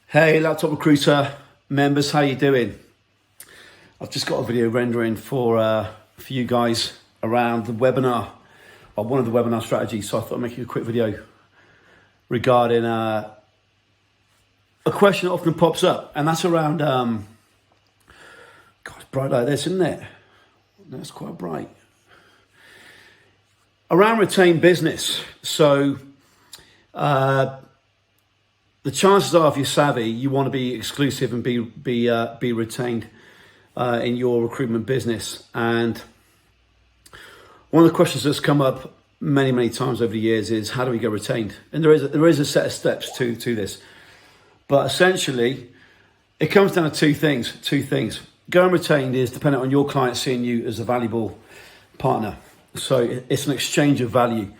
Hey, Laptop Recruiter members, how you doing? I've just got a video rendering for you guys around the webinar, or one of the webinar strategies. So I thought I'd make you a quick video regarding a question that often pops up, and that's around, God, it's bright like this, isn't it? That's quite bright. Around retained business. So, the chances are, if you're savvy, you want to be exclusive and be retained in your recruitment business. And one of the questions that's come up many times over the years is, how do we get retained? And there is a set of steps to this, but essentially, it comes down to two things. Going retained is dependent on your client seeing you as a valuable partner. So it's an exchange of value.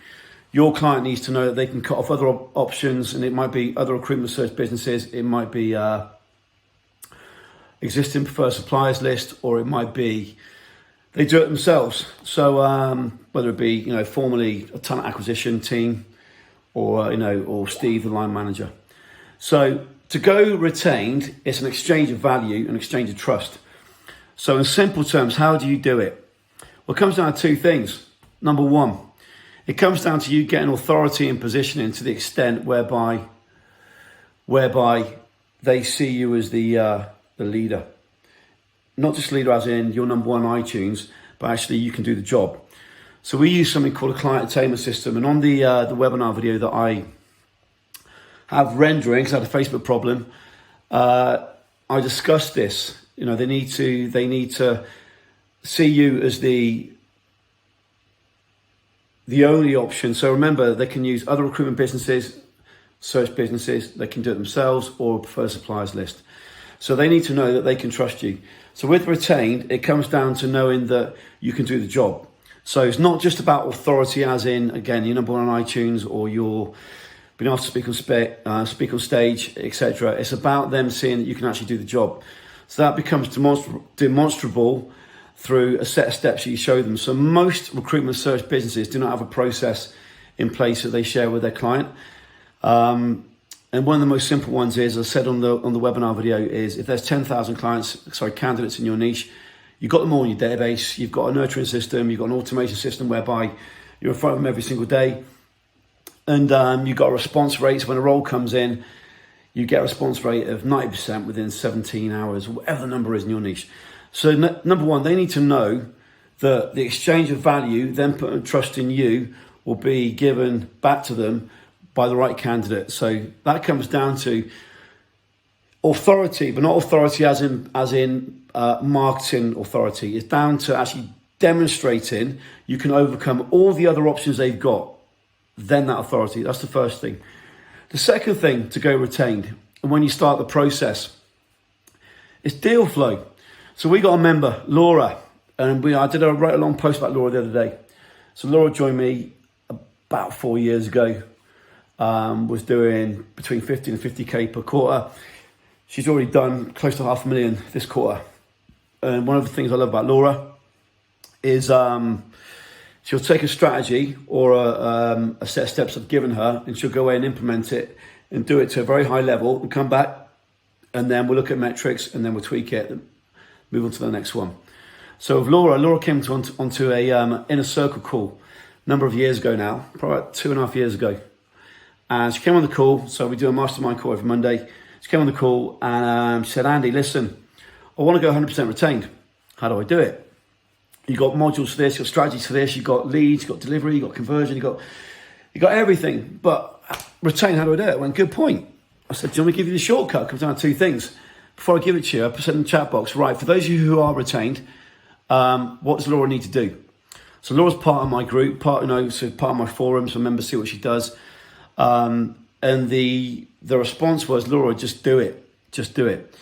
Your client needs to know that they can cut off other options, and it might be other recruitment search businesses, it might be existing preferred suppliers list, or it might be they do it themselves. So whether it be formerly a talent acquisition team, or or Steve, the line manager. So to go retained, it's an exchange of value, an exchange of trust. So in simple terms, how do you do it? Well, it comes down to two things. Number one, it comes down to you getting authority and positioning to the extent whereby they see you as the leader. Not just leader as in you're number one on iTunes, but actually you can do the job. So we use something called a client attainment system. And on the webinar video that I have rendering, because I had a Facebook problem, I discussed this. They need to see you as the only option. So remember, they can use other recruitment businesses, search businesses, they can do it themselves, or a preferred suppliers list. So they need to know that they can trust you. So with retained, it comes down to knowing that you can do the job. So it's not just about authority as in, again, you're number one on iTunes, or you're being asked to speak on stage, etc. It's about them seeing that you can actually do the job. So that becomes demonstrable through a set of steps that you show them. So most recruitment search businesses do not have a process in place that they share with their client. And one of the most simple ones is, as I said on the webinar video, is if there's 10,000 candidates in your niche, you've got them all in your database, you've got a nurturing system, you've got an automation system whereby you're in front of them every single day. And you've got a response rate. So when a role comes in, you get a response rate of 90% within 17 hours, whatever the number is in your niche. So number one, they need to know that the exchange of value, them putting trust in you, will be given back to them by the right candidate. So that comes down to authority, but not authority as in marketing authority. It's down to actually demonstrating you can overcome all the other options they've got. Then that authority. That's the first thing. The second thing to go retained, and when you start the process, is deal flow. So we got a member, Laura, and I wrote a long post about Laura the other day. So Laura joined me about 4 years ago, was doing between 50 and 50K per quarter. She's already done close to 500,000 this quarter. And one of the things I love about Laura is she'll take a strategy or a set of steps I've given her, and she'll go away and implement it and do it to a very high level and come back, and then we'll look at metrics, and then we'll tweak it, move on to the next one. So with Laura came onto a inner circle call a number of years ago now, probably about 2.5 years ago. And she came on the call, so we do a mastermind call every Monday. She came on the call and she said, Andy, listen, I want to go 100% retained. How do I do it? You got modules for this, you got strategies for this, you got leads, you got delivery, you got conversion, you got everything. But retain, how do I do it? I went, good point. I said, do you want me to give you the shortcut? It comes down to two things. Before I give it to you, I put it in the chat box. Right, for those of you who are retained, what does Laura need to do? So Laura's part of my group, part of my forum, so members see what she does. And the response was, Laura, just do it. Just do it.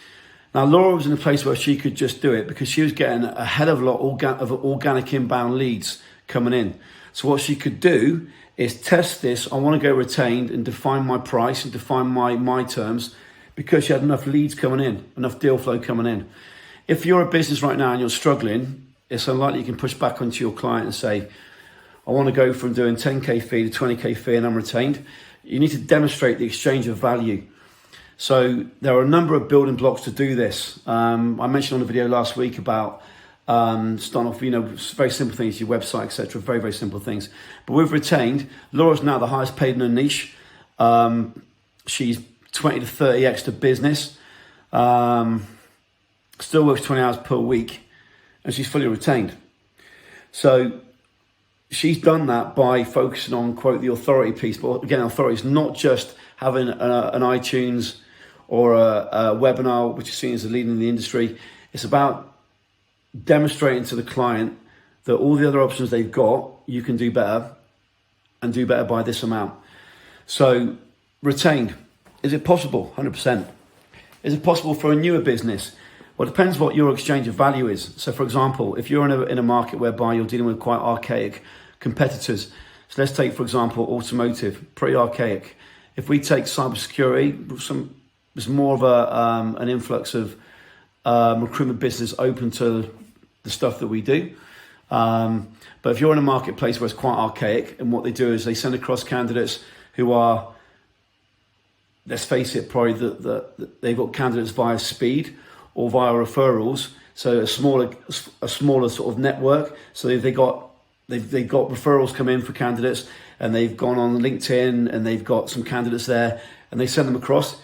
Now, Laura was in a place where she could just do it because she was getting a hell of a lot of organic inbound leads coming in. So what she could do is test this. I want to go retained and define my price and define my terms, because she had enough leads coming in, enough deal flow coming in. If you're a business right now and you're struggling, it's unlikely you can push back onto your client and say, I want to go from doing 10K fee to 20K fee and I'm retained. You need to demonstrate the exchange of value. So there are a number of building blocks to do this. I mentioned on the video last week about starting off, very simple things, your website, etc. Very, very simple things. But we've retained, Laura's now the highest paid in her niche. She's 20 to 30 extra business. Still works 20 hours per week, and she's fully retained. So she's done that by focusing on, quote, the authority piece. But again, authority is not just having an iTunes or a webinar, which is seen as a leader in the industry. It's about demonstrating to the client that all the other options they've got, you can do better and do better by this amount. So retained, is it possible? 100%. Is it possible for a newer business? Well, it depends what your exchange of value is. So for example, if you're in a market whereby you're dealing with quite archaic competitors, so let's take, for example, automotive, pretty archaic. If we take cybersecurity, there's more of an influx of recruitment business open to the stuff that we do. But if you're in a marketplace where it's quite archaic, and what they do is they send across candidates who are, let's face it, probably they've got candidates via speed or via referrals, so a smaller sort of network. So they've got referrals come in for candidates, and they've gone on LinkedIn and they've got some candidates there, and they send them across.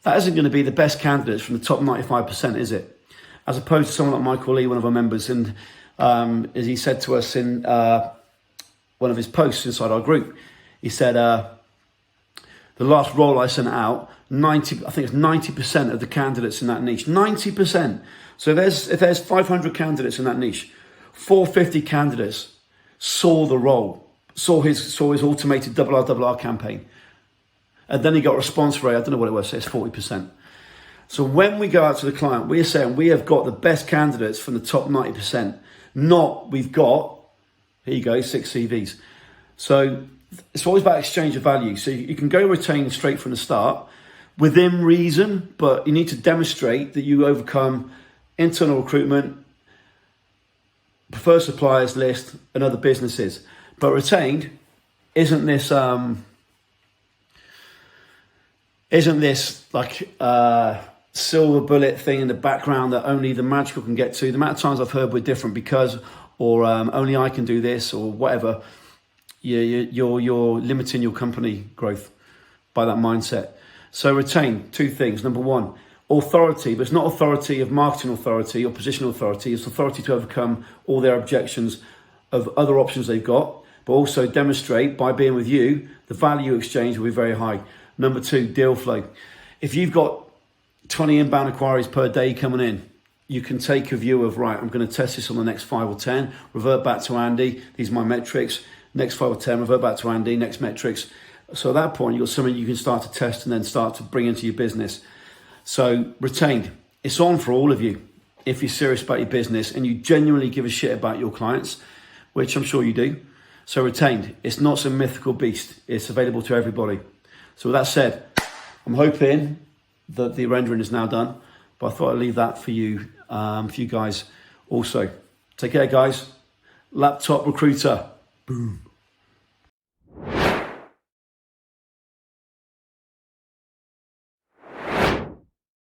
That isn't going to be the best candidates from the top 95%, is it? As opposed to someone like Michael Lee, one of our members, and as he said to us in one of his posts inside our group, he said, the last role I sent out, I think it's 90% of the candidates in that niche, 90%. So if there's 500 candidates in that niche, 450 candidates saw the role, saw his automated RRR campaign. And then he got a response rate, I don't know what it was, say it's 40%. So when we go out to the client, we're saying we have got the best candidates from the top 90%, not we've got, here you go, 6 CVs. So it's always about exchange of value. So you can go retain straight from the start within reason, but you need to demonstrate that you overcome internal recruitment, preferred suppliers list, and other businesses. But retained isn't this like silver bullet thing in the background that only the magical can get to. The amount of times I've heard we're different because, or only I can do this, or whatever. You're limiting your company growth by that mindset. So retain 2 things. Number 1, authority, but it's not authority of marketing authority or positional authority. It's authority to overcome all their objections of other options they've got, but also demonstrate by being with you, the value exchange will be very high. Number 2, deal flow. If you've got 20 inbound inquiries per day coming in, you can take a view of, right, I'm going to test this on the next 5 or 10, revert back to Andy, these are my metrics, next 5 or 10, revert back to Andy, next metrics. So at that point, you've got something you can start to test and then start to bring into your business. So retained, it's on for all of you. If you're serious about your business and you genuinely give a shit about your clients, which I'm sure you do. So retained, it's not some mythical beast. It's available to everybody. So with that said, I'm hoping that the rendering is now done, but I thought I'd leave that for you guys also. Take care, guys. Laptop Recruiter. Boom.